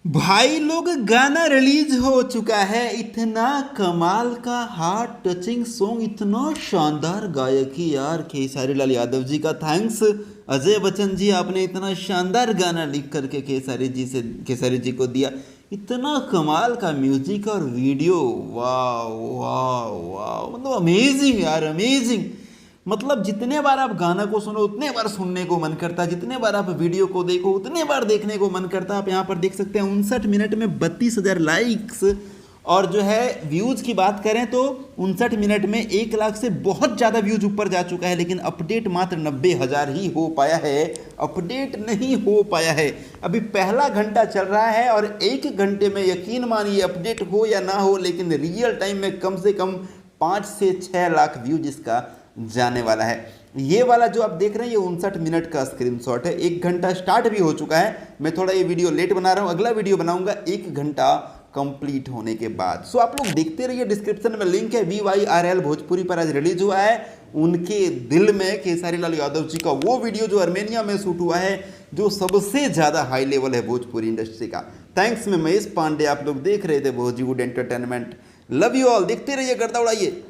भाई लोग गाना रिलीज हो चुका है। इतना कमाल का हार्ट टचिंग सॉन्ग, इतना शानदार गायकी यार खेसारी लाल यादव जी का थैंक्स। अजय बच्चन जी, आपने इतना शानदार गाना लिख करके खेसारी जी को दिया। इतना कमाल का म्यूजिक और वीडियो, वाह वाह वाह, मतलब अमेजिंग यार, अमेजिंग। मतलब जितने बार आप गाना को सुनो उतने बार सुनने को मन करता है, जितने बार आप वीडियो को देखो उतने बार देखने को मन करता है। आप यहाँ पर देख सकते हैं 59 मिनट में 32,000 लाइक्स। और जो है व्यूज की बात करें तो 59 मिनट में 1 लाख से बहुत ज़्यादा व्यूज ऊपर जा चुका है, लेकिन अपडेट मात्र 90,000 ही हो पाया है। अपडेट नहीं हो पाया है। अभी पहला घंटा चल रहा है और 1 घंटे में यकीन मानिए अपडेट हो या ना हो, लेकिन रियल टाइम में कम से कम 5 से 6 लाख व्यूज इसका जाने वाला है। ये वाला जो आप देख रहे हैं ये 59 मिनट का स्क्रीनशॉट है। 1 घंटा स्टार्ट भी हो चुका है। मैं थोड़ा ये वीडियो लेट बना रहा हूँ, अगला वीडियो बनाऊंगा 1 घंटा कंप्लीट होने के बाद। सो आप लोग देखते रहिए, डिस्क्रिप्शन में लिंक है। VYRL भोजपुरी पर आज रिलीज हुआ है। उनके दिल में खेसारी लाल यादव जी का वो वीडियो जो आर्मेनिया में शूट हुआ है, जो सबसे ज़्यादा हाई लेवल है भोजपुरी इंडस्ट्री का। थैंक्स, मैं महेश पांडे, आप लोग देख रहे थे Bollywood entertainment. Love you all, देखते रहिए, गर्दा उड़ाइए।